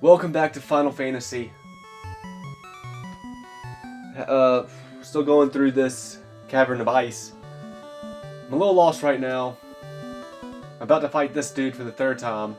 Welcome back to Final Fantasy. Still going through this Cavern of Ice. I'm a little lost right now. I'm about to fight this dude for the third time.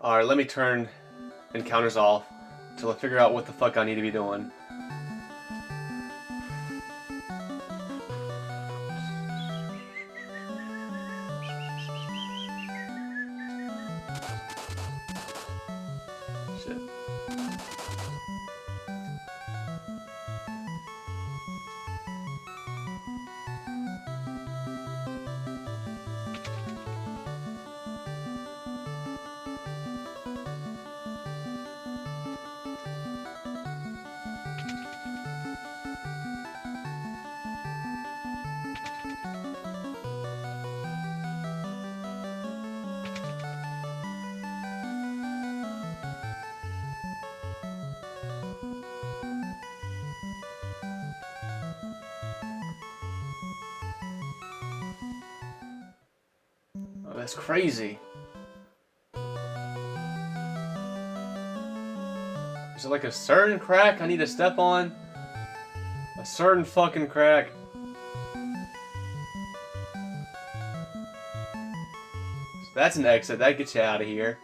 Alright, let me turn encounters off until I figure out what the fuck I need to be doing. Shit. Oh, that's crazy. Is it like a certain crack I need to step on? A certain fucking crack. So that's an exit. That gets you out of here.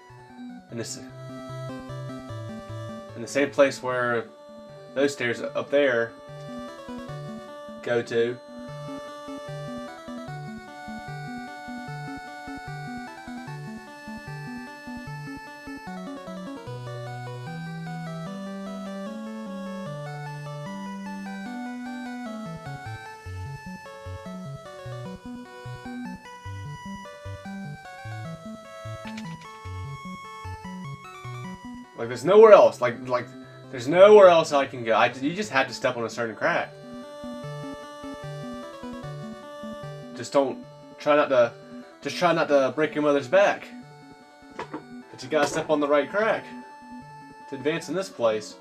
And this, in the same place where those stairs up there go to. Like there's nowhere else. Like there's nowhere else I can go. You just have to step on a certain crack. Just try not to break your mother's back. But you gotta step on the right crack to advance in this place.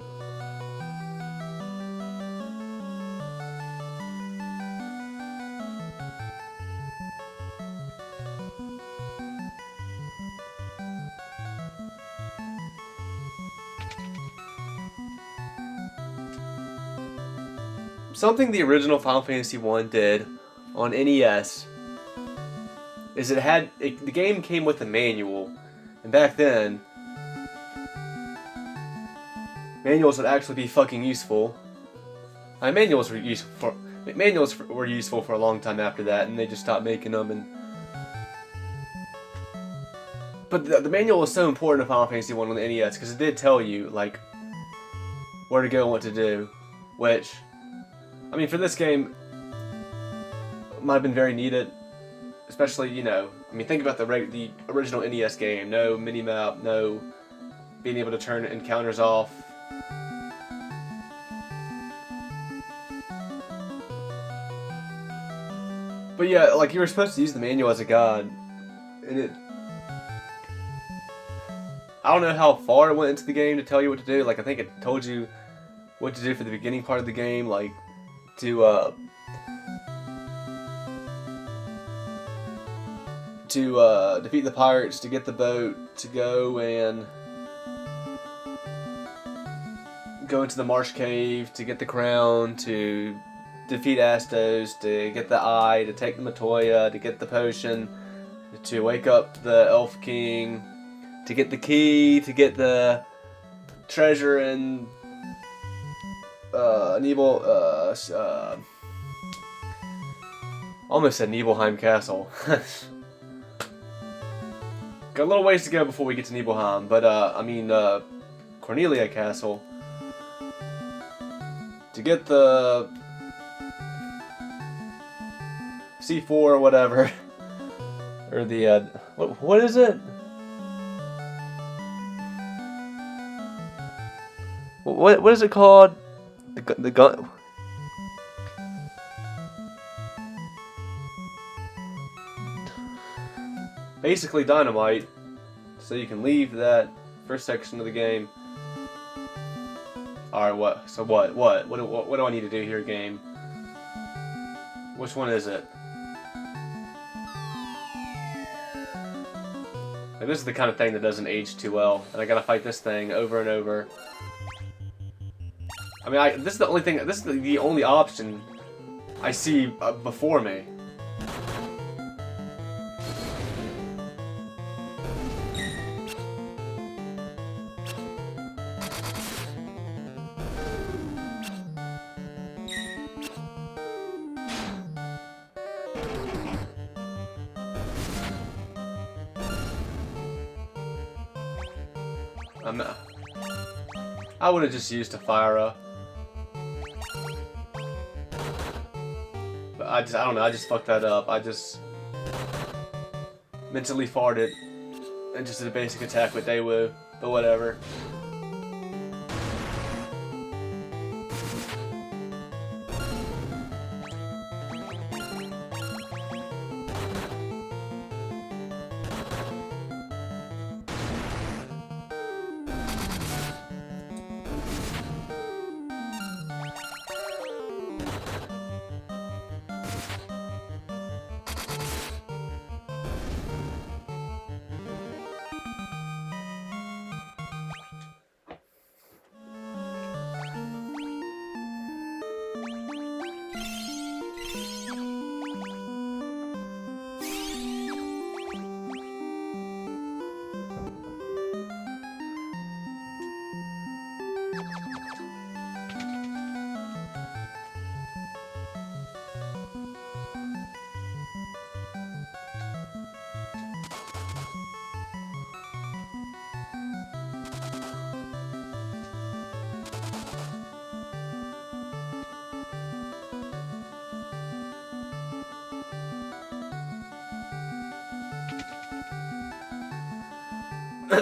Something the original Final Fantasy I did on NES is the game came with a manual, and back then manuals would actually be fucking useful. Manuals were useful for a long time after that, and they just stopped making them. But the manual was so important in Final Fantasy I on the NES because it did tell you like where to go and what to do, which, I mean, for this game, might have been very needed, especially, you know, I mean, think about the original NES game. No minimap, no being able to turn encounters off. But yeah, like, you were supposed to use the manual as a guide, and I don't know how far it went into the game to tell you what to do. Like, I think it told you what to do for the beginning part of the game, like, to defeat the pirates, to get the boat, to go into the marsh cave, to get the crown, to defeat Astos, to get the eye, to take the Matoya, to get the potion, to wake up the Elf King, to get the key, to get the treasure in almost said Nibelheim Castle. Got a little ways to go before we get to Nibelheim, but I mean Cornelia Castle. to get the C4 or whatever, or the what is it? What is it called? The gun. Basically dynamite, so you can leave that first section of the game. Alright, what? So what do I need to do here, game? Which one is it? Like, this is the kind of thing that doesn't age too well, and I gotta fight this thing over and over. I mean, this is the only thing. This is the only option I see before me. I would have just used a Fire. But I don't know, I just fucked that up. I just mentally farted and just did a basic attack with Daewoo, but whatever.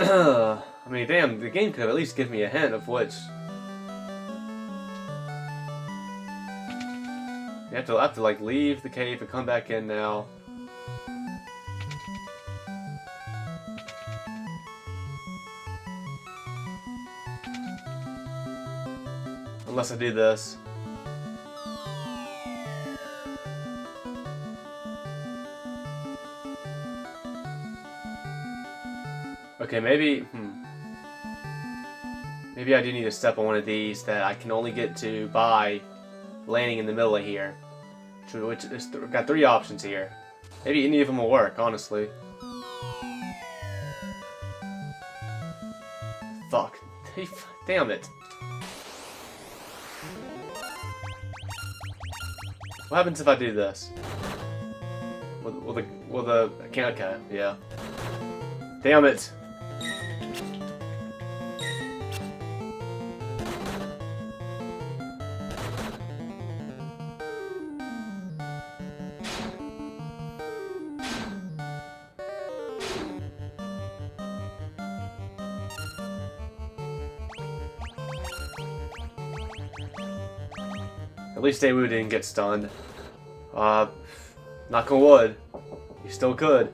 I mean, damn, the game could at least give me a hint of which. You have to like leave the cave and come back in now. Unless I do this. Okay, maybe, maybe I do need to step on one of these that I can only get to by landing in the middle of here. Which is got 3 options here. Maybe any of them will work, honestly. Fuck. Damn it. What happens if I do this? Will the can't, okay, yeah. Damn it. At least Daewoo didn't get stunned. Knock on wood. You still could.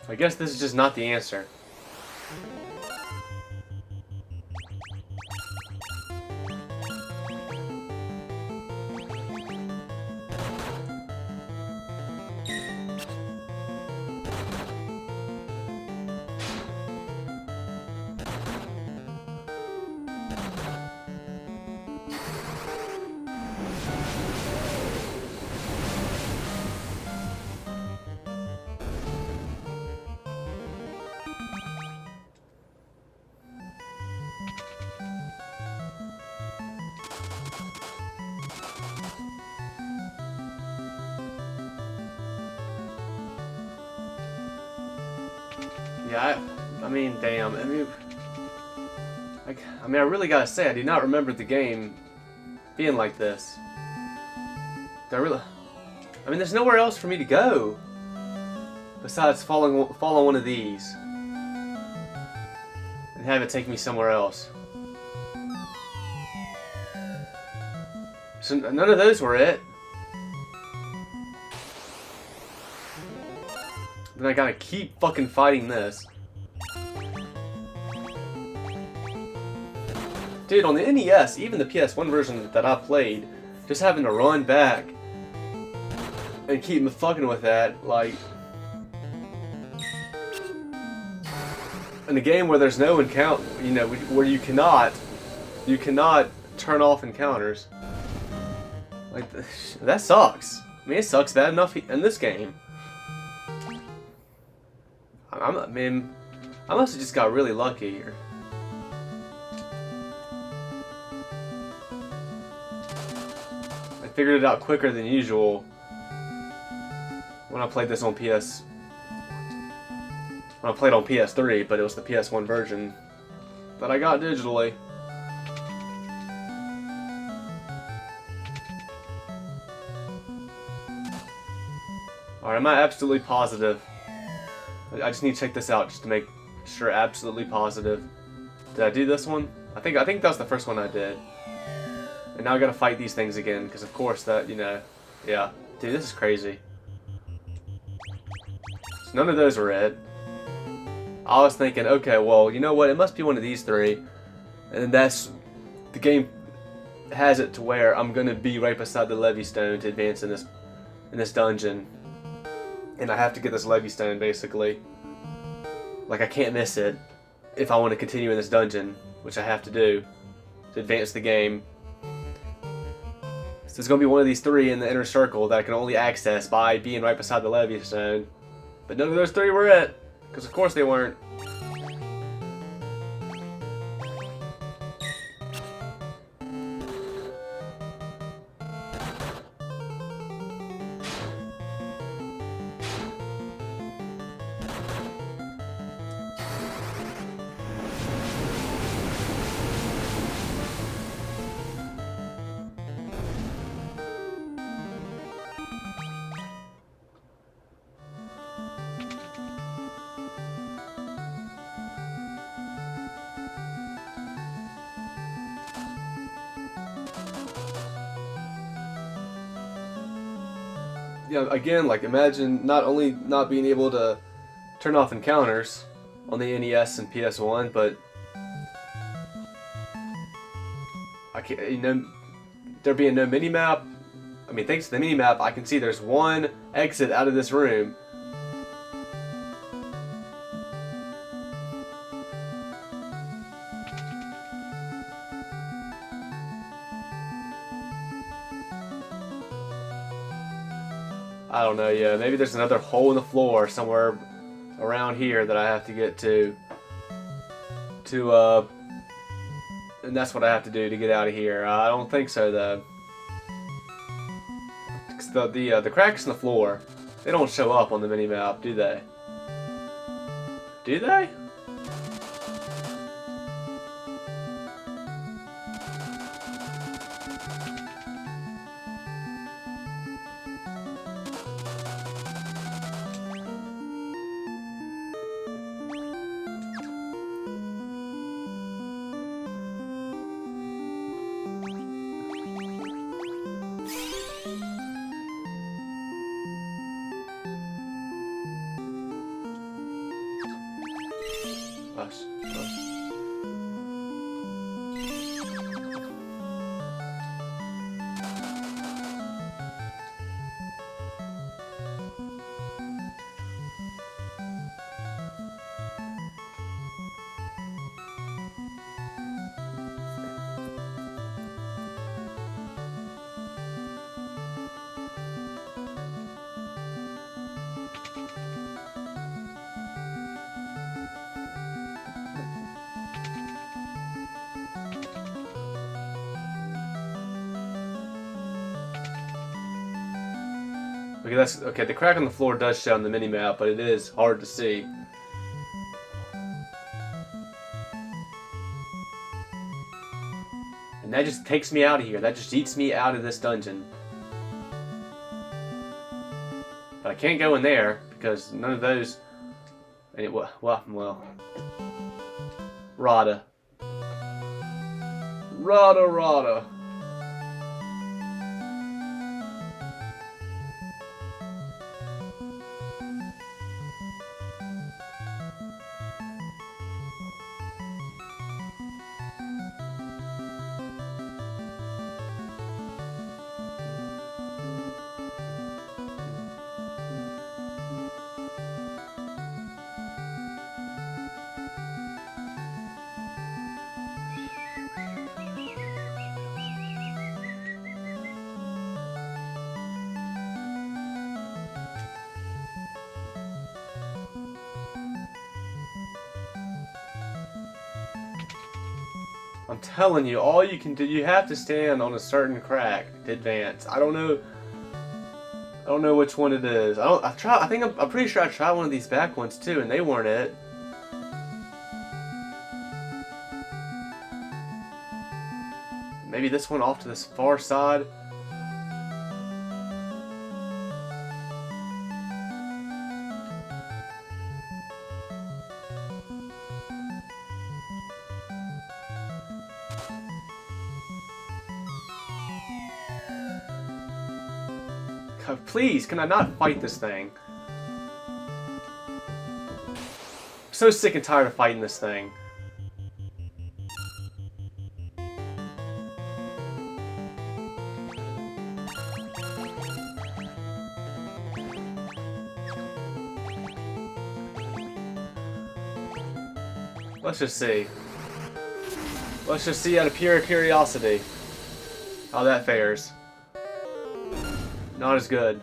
I guess this is just not the answer. Yeah, I mean, damn. I really gotta say, I do not remember the game being like this. Do I really? I mean, there's nowhere else for me to go besides follow one of these and have it take me somewhere else. So none of those were it. Then I gotta keep fucking fighting this. Dude, on the NES, even the PS1 version that I played, just having to run back and keep fucking with that, like... In a game where there's no encounter, you know, where you cannot turn off encounters. Like, that sucks. I mean, it sucks bad enough in this game. I must have just got really lucky here. I figured it out quicker than usual when I played this on PS. When I played on PS3, but it was the PS1 version that I got digitally. Alright, I'm not absolutely positive. I just need to check this out just to make sure absolutely positive. Did I do this one? I think that was the first one I did. And now I gotta fight these things again, because of course that, you know, yeah. Dude, this is crazy. So none of those were it. I was thinking, okay, well, you know what, it must be one of these three. And that's, the game has it to where I'm gonna be right beside the Levy Stone to advance in this dungeon. And I have to get this Levy Stone, basically. Like, I can't miss it if I want to continue in this dungeon, which I have to do to advance the game. So there's going to be one of these three in the inner circle that I can only access by being right beside the Levy Stone. But none of those three were it, because of course they weren't. Yeah, again, like, imagine not only not being able to turn off encounters on the NES and PS1, but I can't, you know, there being no mini-map. I mean, thanks to the mini-map, I can see there's one exit out of this room. I don't know, yeah, maybe there's another hole in the floor somewhere around here that I have to get to, and that's what I have to do to get out of here. I don't think so, though. The cracks in the floor, they don't show up on the mini-map, do they? Do they? Hush. Hush. Okay, that's okay. The crack on the floor does show on the mini map, but it is hard to see. And that just takes me out of here. That just eats me out of this dungeon. But I can't go in there because none of those. And it well. Rada. Rada. I'm telling you, all you can do, you have to stand on a certain crack to advance. I don't know which one it is. I'm pretty sure I tried one of these back ones too, and they weren't it. Maybe this one off to this far side. Please, can I not fight this thing? I'm so sick and tired of fighting this thing. Let's just see. Let's just see out of pure curiosity how that fares. Not as good.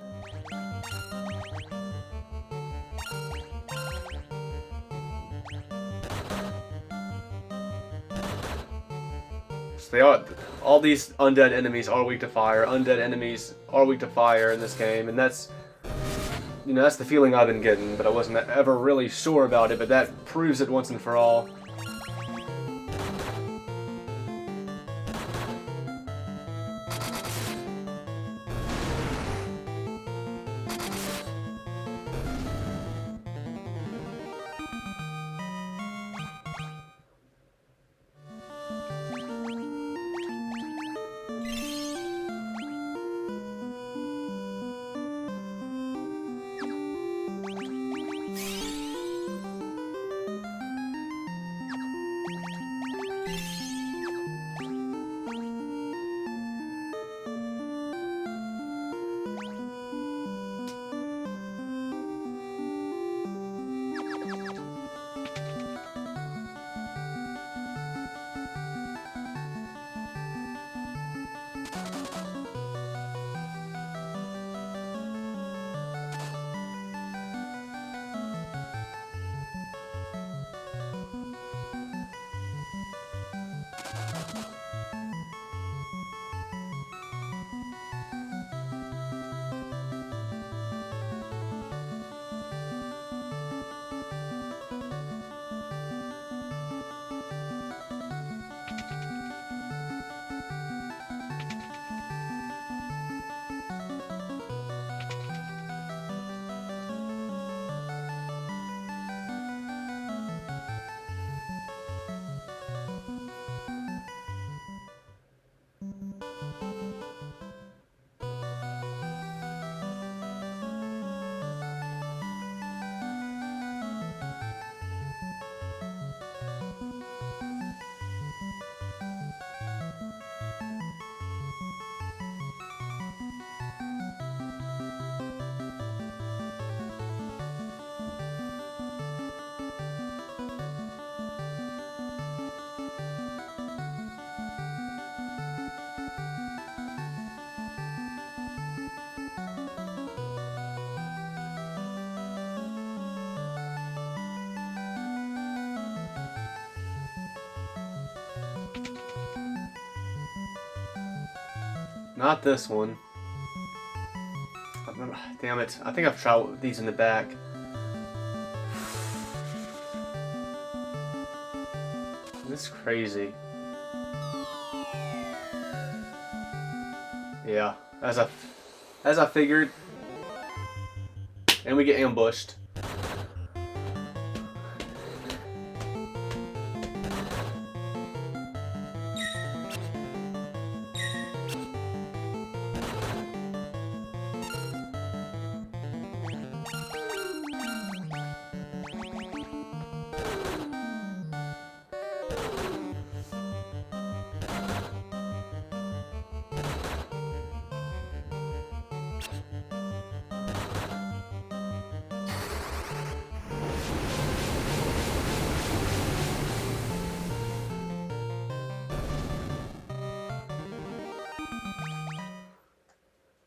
So they are, all these undead enemies are weak to fire. Undead enemies are weak to fire in this game, and that's, you know, that's the feeling I've been getting, but I wasn't ever really sure about it, but that proves it once and for all. Not this one. Damn it. I think I've tried these in the back. This is crazy. Yeah, as I figured. And we get ambushed.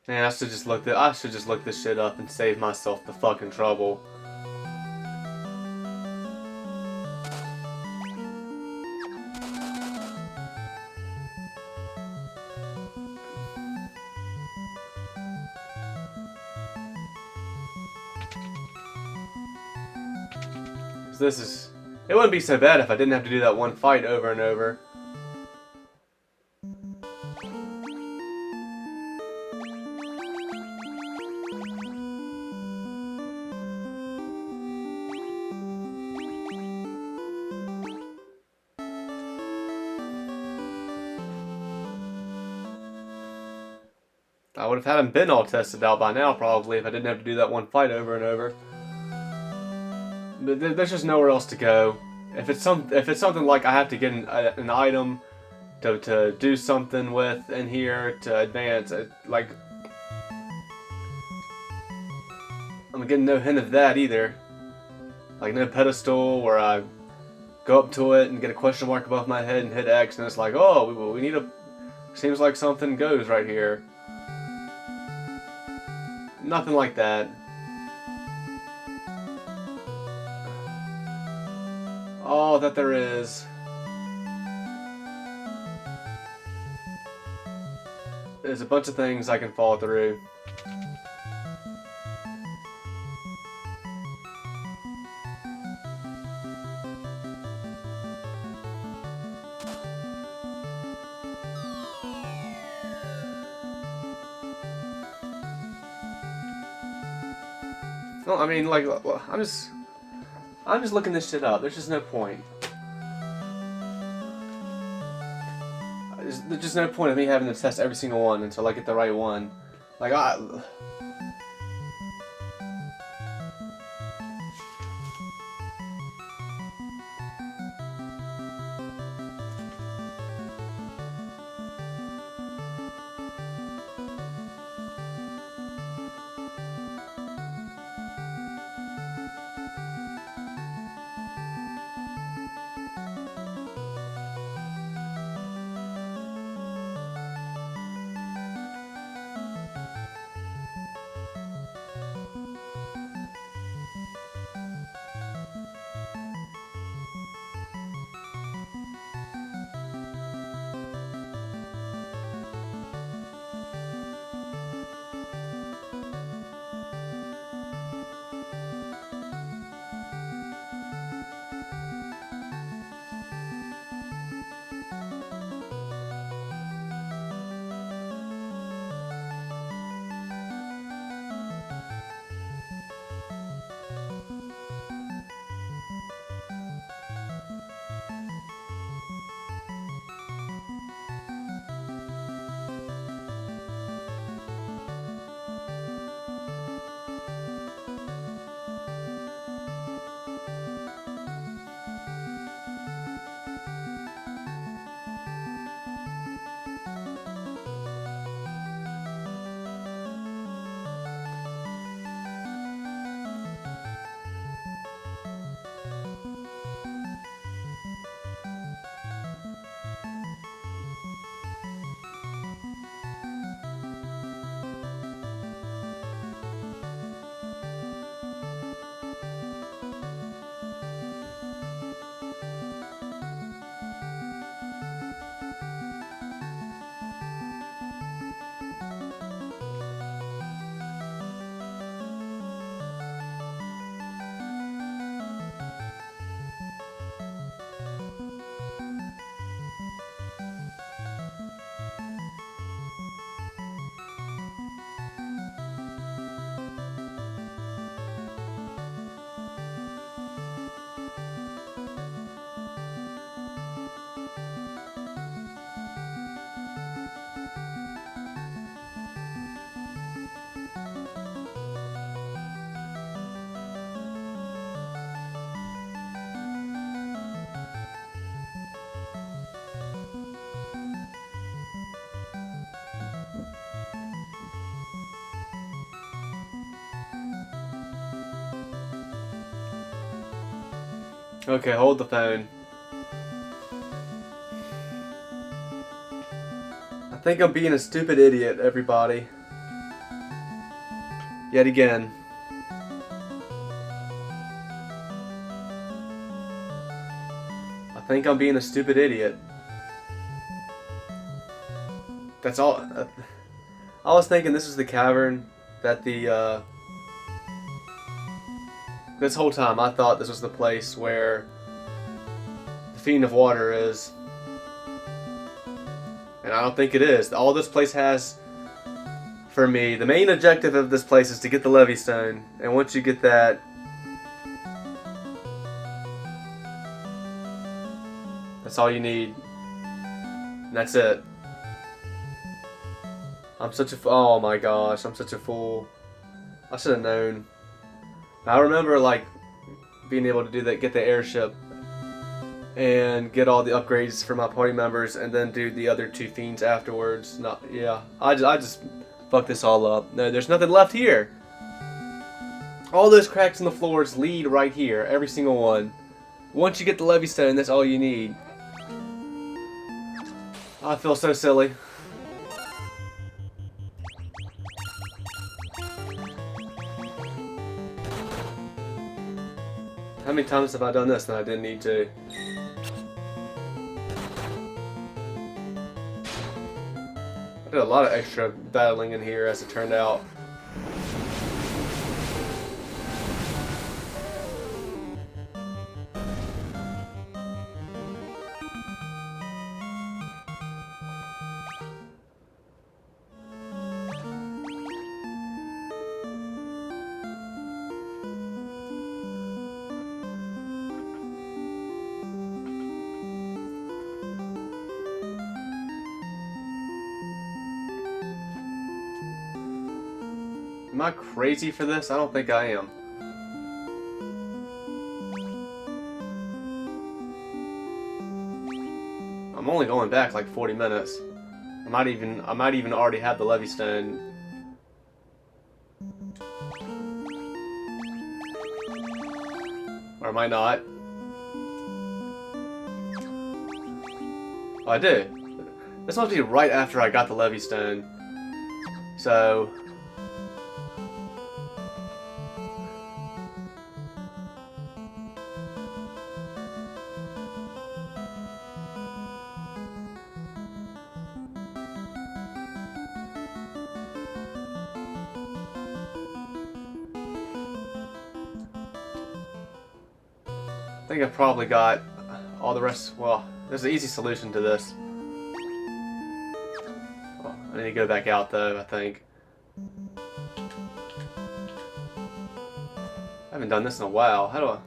Man, I should just look this shit up and save myself the fucking trouble. It wouldn't be so bad if I didn't have to do that one fight over and over. I would have had them been all tested out by now, probably, if I didn't have to do that one fight over and over. But there's just nowhere else to go. If it's something like I have to get an item to do something with in here to advance, like I'm getting no hint of that either. Like no pedestal where I go up to it and get a question mark above my head and hit X, and it's like, oh, we need a. Seems like something goes right here. Nothing like that. All that there is a bunch of things I can fall through. Well, I mean, like, I'm just looking this shit up. There's just no point. There's just no point of me having to test every single one until I get the right one. Like, Okay, hold the phone. I think I'm being a stupid idiot, everybody. Yet again. I think I'm being a stupid idiot. That's all. I was thinking this is the cavern that the. This whole time I thought this was the place where the Fiend of Water is. And I don't think it is. All this place has, for me, the main objective of this place is to get the Levy Stone. And once you get that, that's all you need. And that's it. I'm such a oh my gosh, I'm such a fool. I should have known. I remember like being able to do that, get the airship, and get all the upgrades for my party members, and then do the other two fiends afterwards. Not yeah, I just fucked this all up. No, there's nothing left here. All those cracks in the floors lead right here, every single one. Once you get the Levy Stone, that's all you need. I feel so silly. How many times have I done this and I didn't need to? I did a lot of extra battling in here as it turned out. Am I crazy for this? I don't think I am. I'm only going back like 40 minutes. I might even already have the Levy Stone. Or I might not. Oh, I do. This must be right after I got the Levy Stone. So I think I've probably got all the rest. Well, there's an easy solution to this. Well, I need to go back out though, I think. I haven't done this in a while. How do I?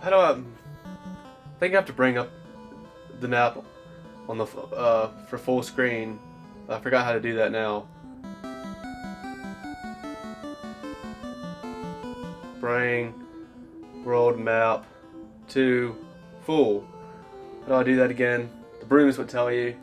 How do I think I have to bring up the map on the for full screen. I forgot how to do that now. Bring world map to full. How do I do that again? The brooms would tell you.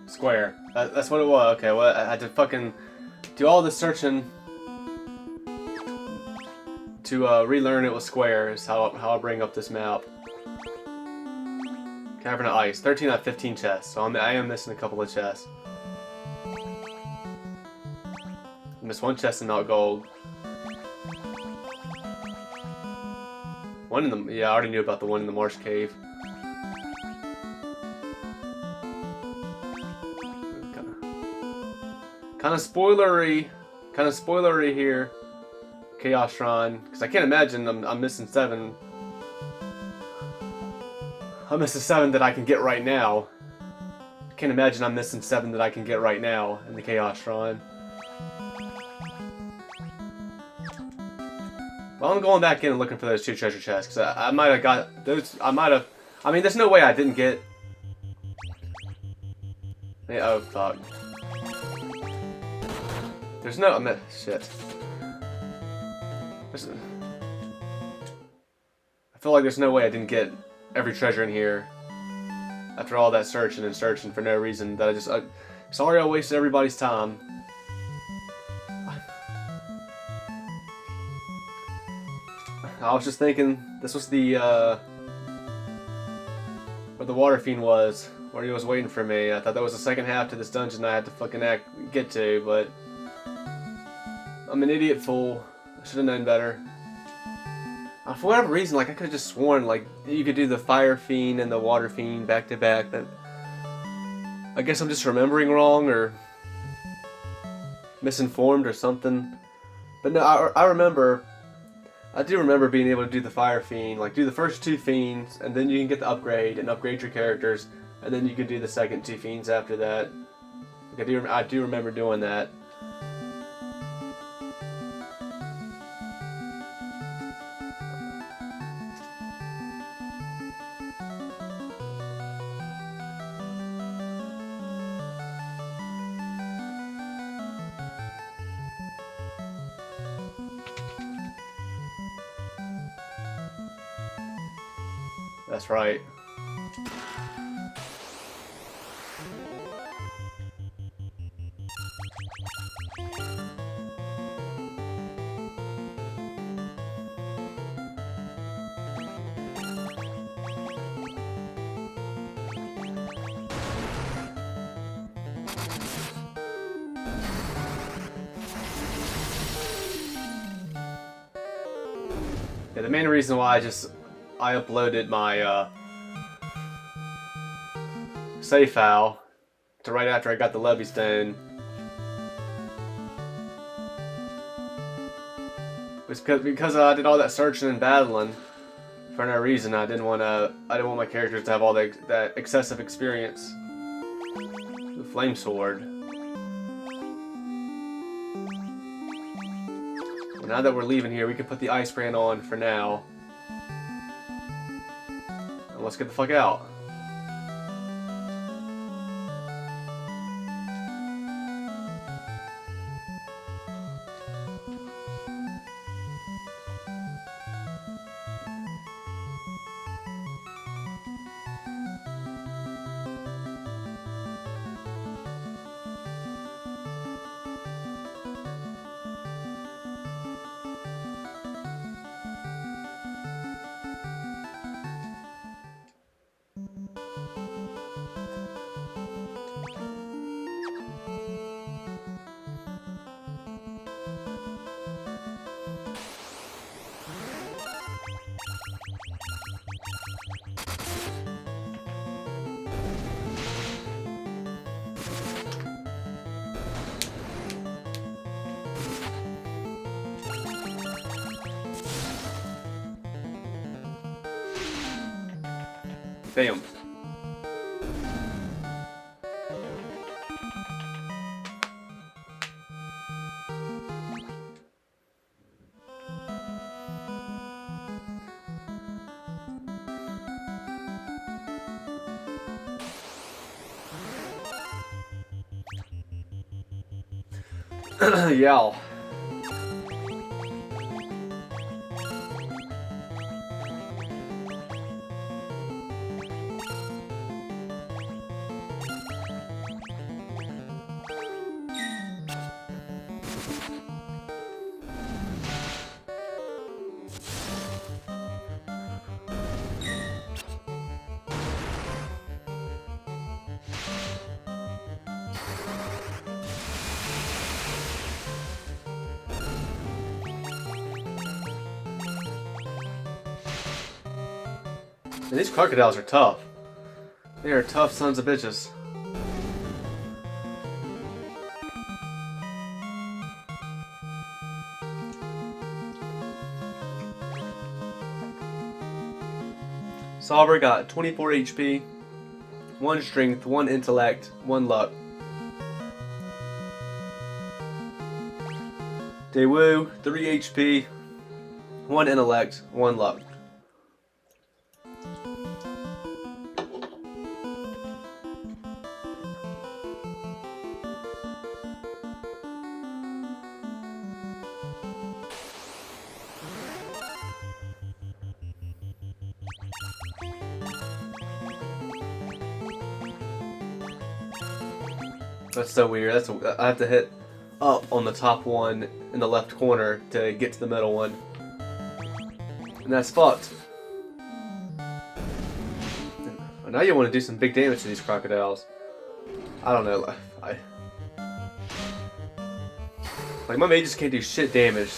Square. That's what it was. Okay, well, I had to fucking do all the searching to relearn it was square. Is how I bring up this map. Cavern of Ice. 13 out of 15 chests. So I am missing a couple of chests. I missed one chest in Mount Gold. One in the... Yeah, I already knew about the one in the Marsh Cave. Kind of spoilery here. Chaos Shrine, because I can't imagine I'm missing 7. I'm missing 7 that I can get right now. I can't imagine I'm missing 7 that I can get right now in the Chaos Shrine. Well, I'm going back in and looking for those 2 treasure chests, because I might have got those. I mean, there's no way I didn't get. Yeah, oh fuck. There's no. Shit. I feel like there's no way I didn't get every treasure in here after all that searching and searching for no reason. That sorry I wasted everybody's time. I was just thinking this was the where the water fiend was, where he was waiting for me. I thought that was the second half to this dungeon I had to fucking get to, but I'm an idiot fool. I should have known better. For whatever reason, like I could have just sworn like you could do the fire fiend and the water fiend back to back. But I guess I'm just remembering wrong or misinformed or something. But no, I do remember being able to do the fire fiend, like do the first 2 fiends, and then you can get the upgrade and upgrade your characters, and then you can do the second 2 fiends after that. Like I do remember doing that. That's right. Yeah, the main reason why I uploaded my save file to right after I got the Levy Stone was because I did all that searching and battling for no reason. I didn't want my characters to have all that excessive experience with Flame Sword. Well, now that we're leaving here, we can put the Ice Brand on for now. And let's get the fuck out. Damn. Yeah. And these crocodiles are tough. They are tough sons of bitches. Sauber got 24 HP, 1 strength, 1 intellect, 1 luck. Daewoo, 3 HP, 1 intellect, 1 luck. That's so weird. I have to hit up on the top one in the left corner to get to the middle one. And that's fucked. And now you want to do some big damage to these crocodiles. I don't know. Like, my mages can't do shit damage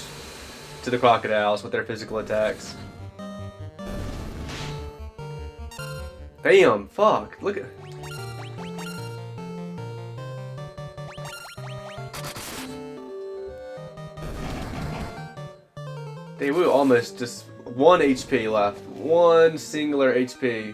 to the crocodiles with their physical attacks. Bam! Fuck! Look at... Daewoo almost just 1 HP left. 1 singular HP.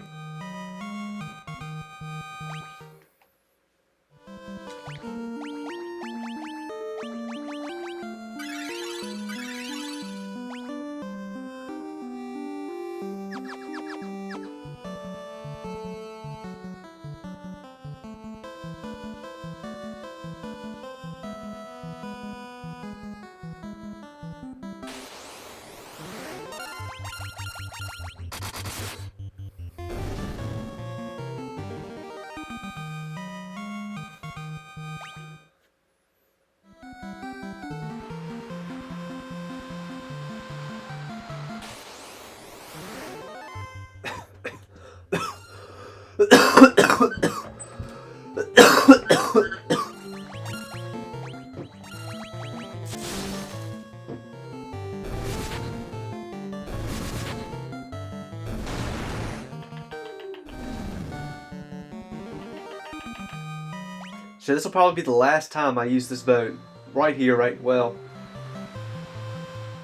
So this will probably be the last time I use this boat. Right here, right, well,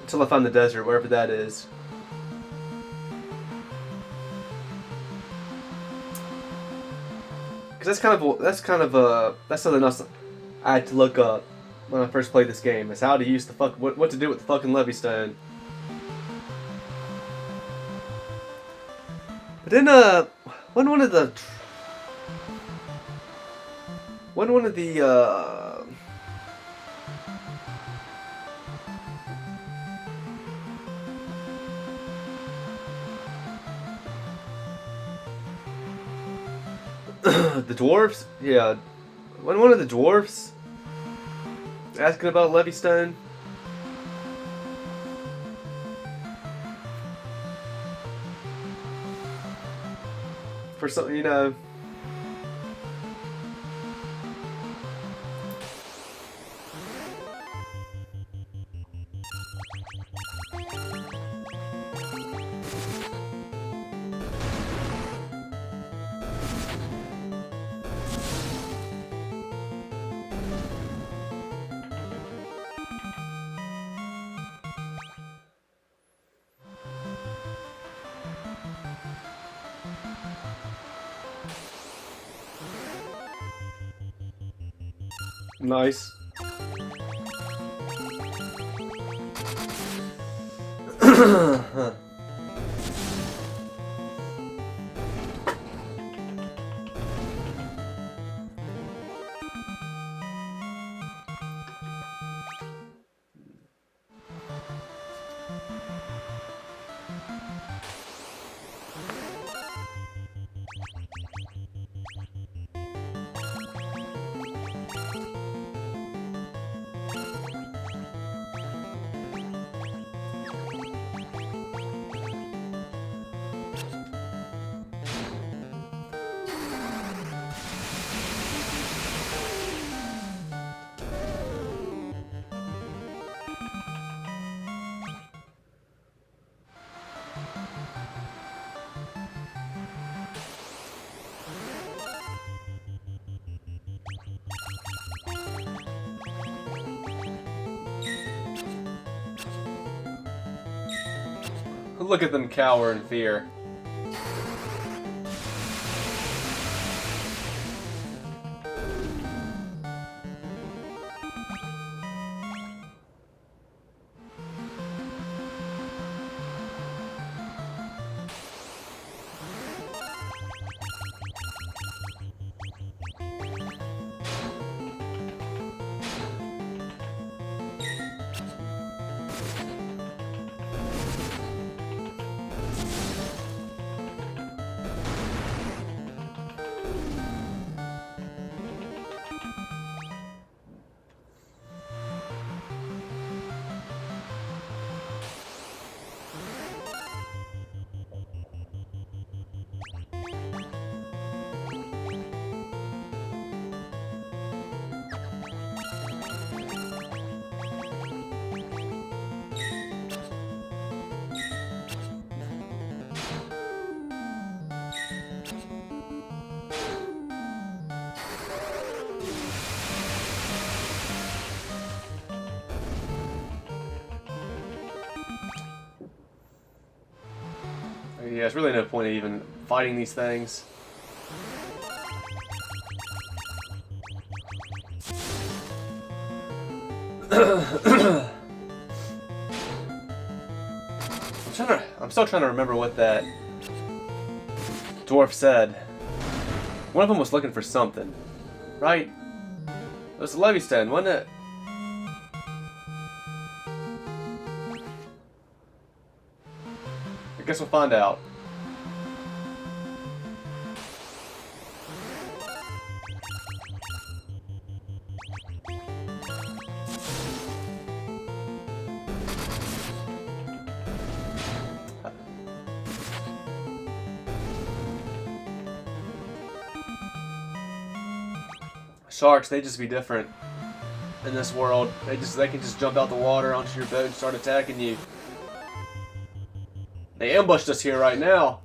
until I find the desert, wherever that is. Because that's something else I had to look up when I first played this game, is how to use the what to do with the fucking levy stone. But then when one of the the dwarves, yeah, when one of the dwarves asking about levy stone, for something, you know. Nice. Look at them cower in fear. Yeah, there's really no point in even fighting these things. I'm still trying to remember what that dwarf said. One of them was looking for something, right? It was the Levystone, wasn't it? I guess we'll find out. Sharks, they just be different in this world. They can just jump out the water onto your boat and start attacking you. They ambushed us here right now.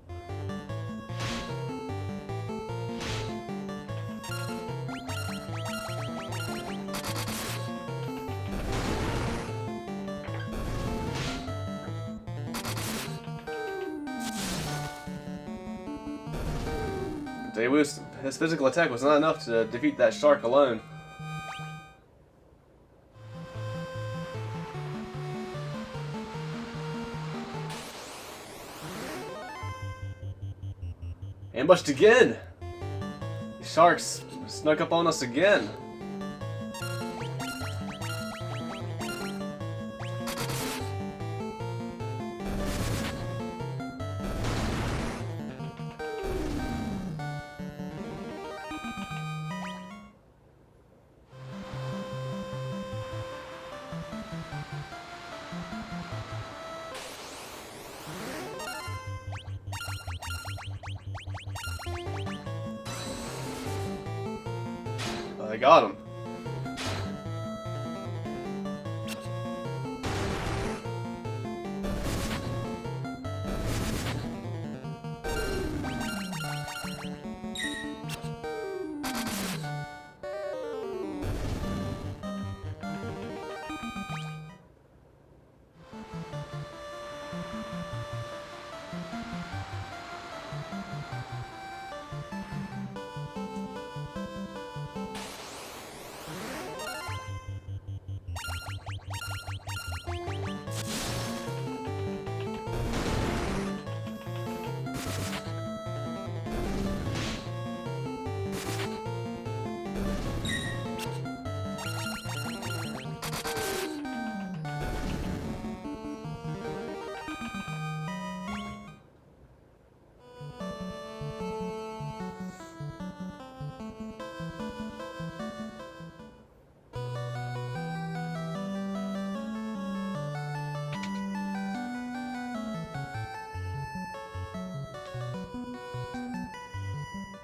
His physical attack was not enough to defeat that shark alone. Ambushed again! The sharks snuck up on us again. I got him.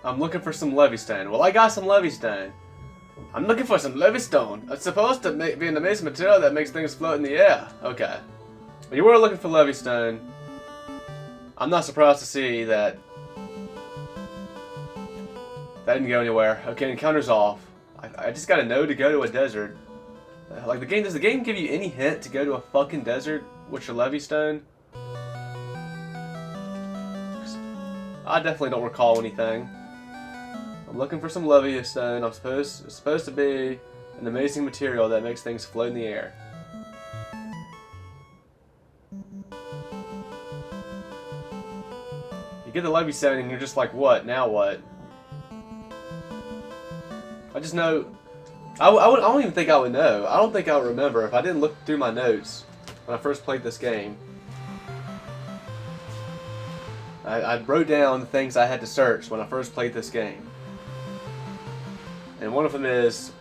I'm looking for some Levystone. Well, I got some Levystone. I'm looking for some Levystone. It's supposed to be an amazing material that makes things float in the air. Okay. But you were looking for Levystone. I'm not surprised to see that that didn't go anywhere. Okay, encounter's off. I just gotta know to go to a desert. Like, does the game give you any hint to go to a fucking desert with your Levystone? I definitely don't recall anything. I'm looking for some levy stone. It's supposed to be an amazing material that makes things float in the air. You get the levy stone and you're just like, what? Now what? I just know. I don't even think I would know. I don't think I would remember if I didn't look through my notes when I first played this game. I wrote down the things I had to search when I first played this game. And one of them is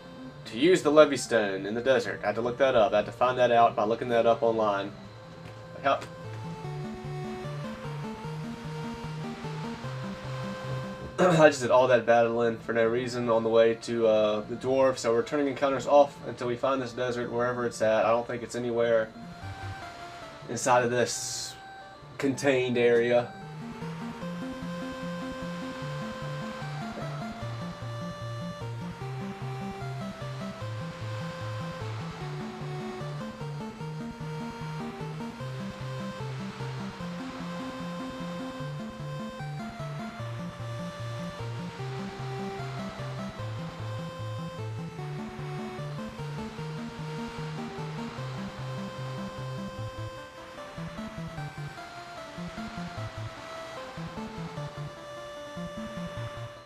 to use the levy stone in the desert. I had to look that up. I had to find that out by looking that up online. How? I just did all that battling for no reason on the way to the dwarf, so we're turning encounters off until we find this desert wherever it's at. I don't think it's anywhere inside of this contained area.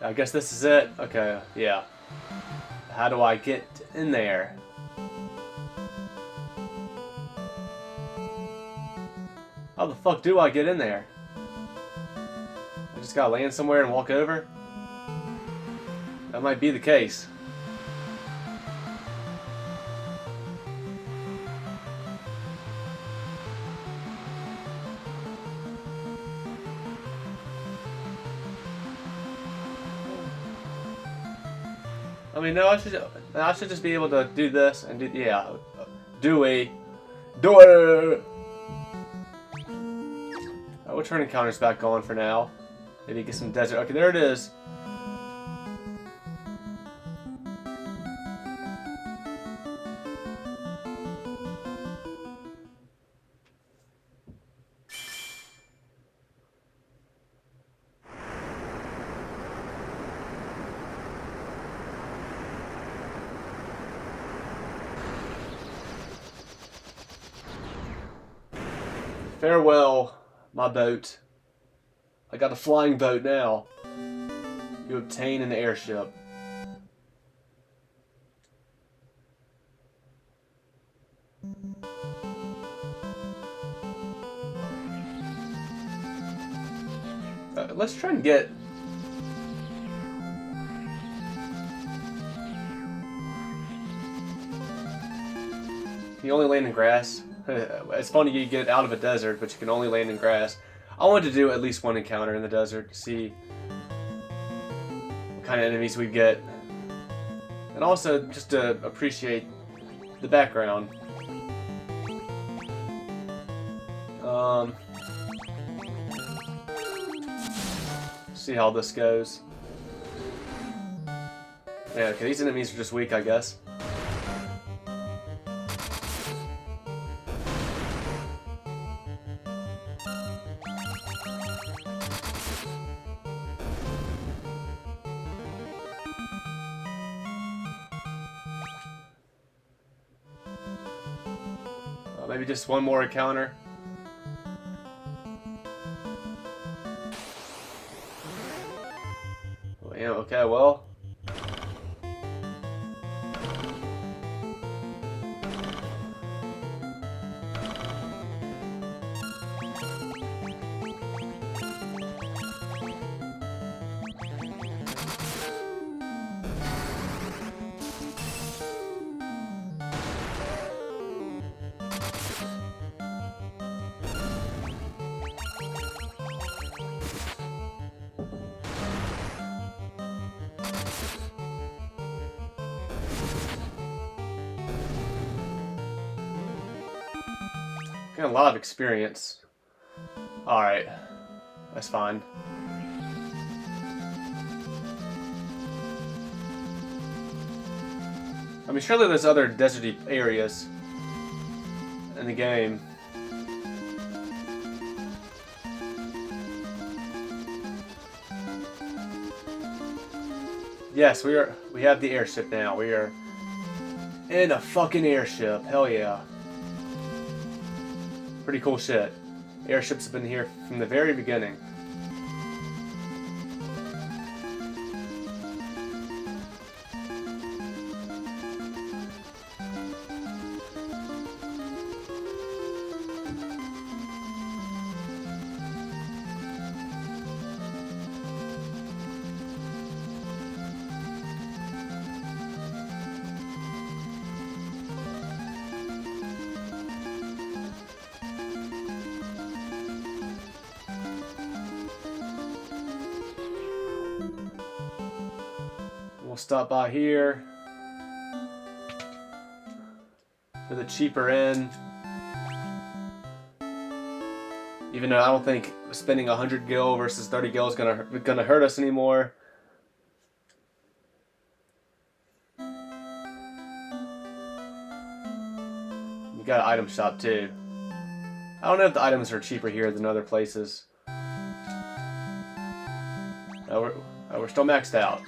I guess this is it. Okay, yeah. How do I get in there? How the fuck do I get in there? I just gotta land somewhere and walk over? That might be the case. I mean, no, I should just be able to do this and do, yeah. Do it. We'll turn encounters back on for now. Maybe get some desert. Okay, there it is. Farewell, my boat. I got a flying boat now. You obtain an airship. Let's try and get... Can you only land in grass? It's funny you get out of a desert, but you can only land in grass. I wanted to do at least one encounter in the desert to see what kind of enemies we get. And also just to appreciate the background. See how this goes. Yeah, okay, these enemies are just weak, I guess. Maybe just one more encounter. Oh, yeah, okay, well. Got a lot of experience. Alright. That's fine. I mean, surely there's other deserty areas in the game. Yes, we have the airship now. We are in a fucking airship. Hell yeah. Pretty cool shit. Airships have been here from the very beginning. We'll stop by here for the cheaper end. Even though I don't think spending 100 gil versus 30 gil is gonna hurt us anymore. You got an item shop too. I don't know if the items are cheaper here than other places. We're still maxed out.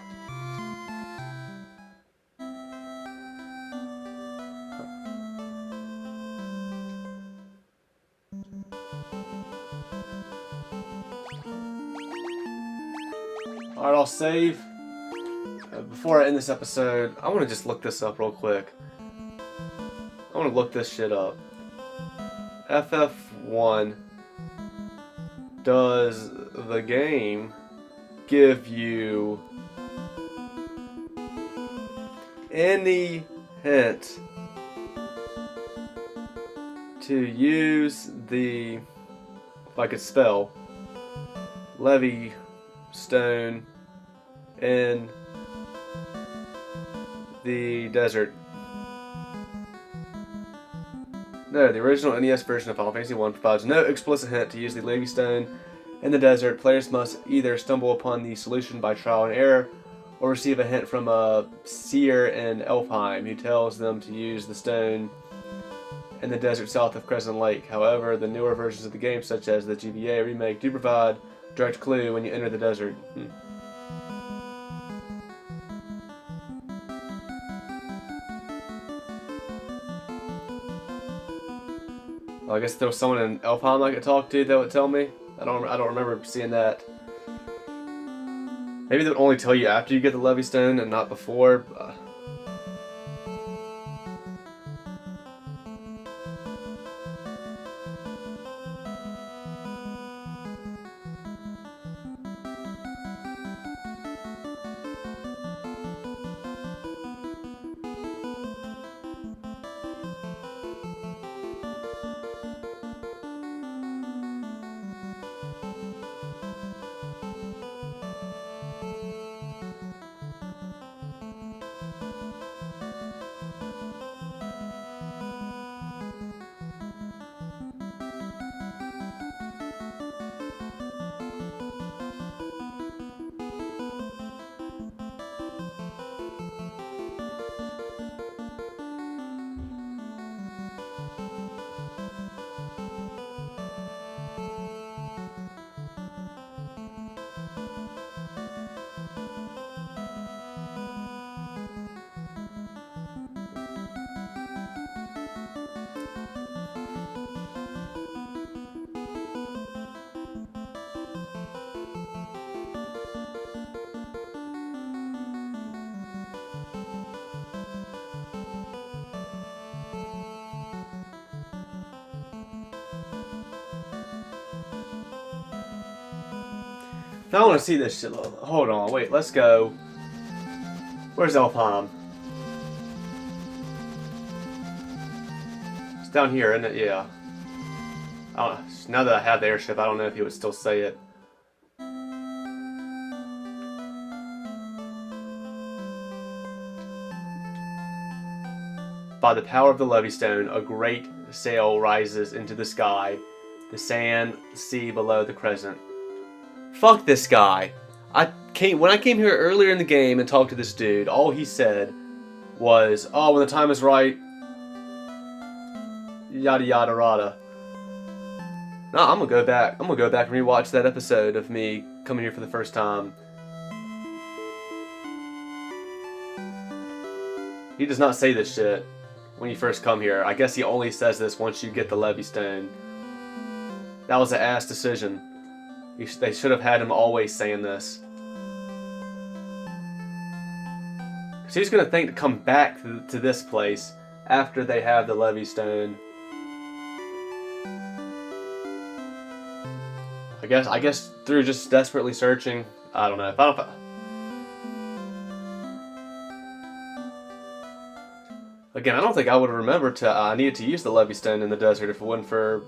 Alright, I'll save. Before I end this episode, I want to just look this up real quick. I want to look this shit up. FF1, does the game give you any hint to use the, if I could spell, Levy Stone in the desert? No, the original NES version of Final Fantasy I provides no explicit hint to use the Levy Stone in the desert. Players must either stumble upon the solution by trial and error, or receive a hint from a seer in Elfheim who tells them to use the stone in the desert south of Crescent Lake. However, the newer versions of the game, such as the GBA remake, do provide a direct clue when you enter the desert. Well, I guess there was someone in Elfheim I could talk to that would tell me. I don't remember seeing that. Maybe they would only tell you after you get the Levy Stone and not before. Now I want to see this shit. Hold on, wait, let's go. Where's Elfheim? It's down here, isn't it? Yeah. I don't, now that I have the airship, I don't know if he would still say it. By the power of the Levy Stone, a great sail rises into the sky. The sand sea below the crescent. Fuck this guy. When I came here earlier in the game and talked to this dude, all he said was, "Oh, when the time is right, yada yada rada." No, I'm gonna go back. I'm gonna go back and rewatch that episode of me coming here for the first time. He does not say this shit when you first come here. I guess he only says this once you get the Levy Stone. That was an ass decision. They should have had him always saying this. Because he's going to think to come back to this place after they have the Levy Stone. I guess through just desperately searching. I don't know. Again, I don't think I would have remembered to I needed to use the Levy Stone in the desert if it wasn't for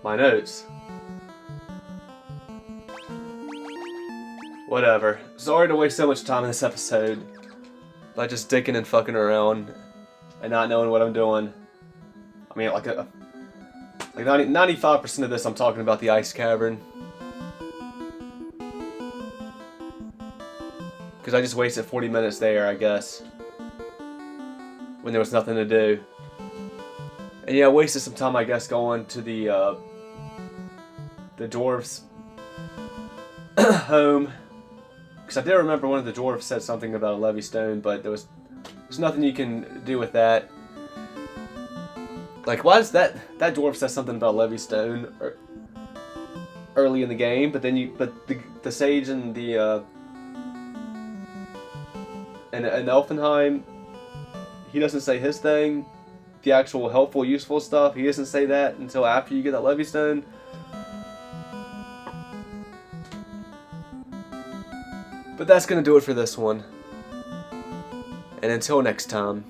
my notes. Whatever. Sorry to waste so much time in this episode by just dicking and fucking around and not knowing what I'm doing. I mean, like 95% of this I'm talking about the Ice Cavern. Because I just wasted 40 minutes there, I guess. When there was nothing to do. And yeah, I wasted some time, I guess, going to the dwarves' home. Because I did remember one of the dwarves said something about a Levy Stone, but there's nothing you can do with that. Like, why does that dwarf says something about Levy Stone early in the game, but then the sage and the and Elfenheim, he doesn't say his thing, the actual helpful, useful stuff. He doesn't say that until after you get that Levy Stone. But that's gonna do it for this one. And until next time.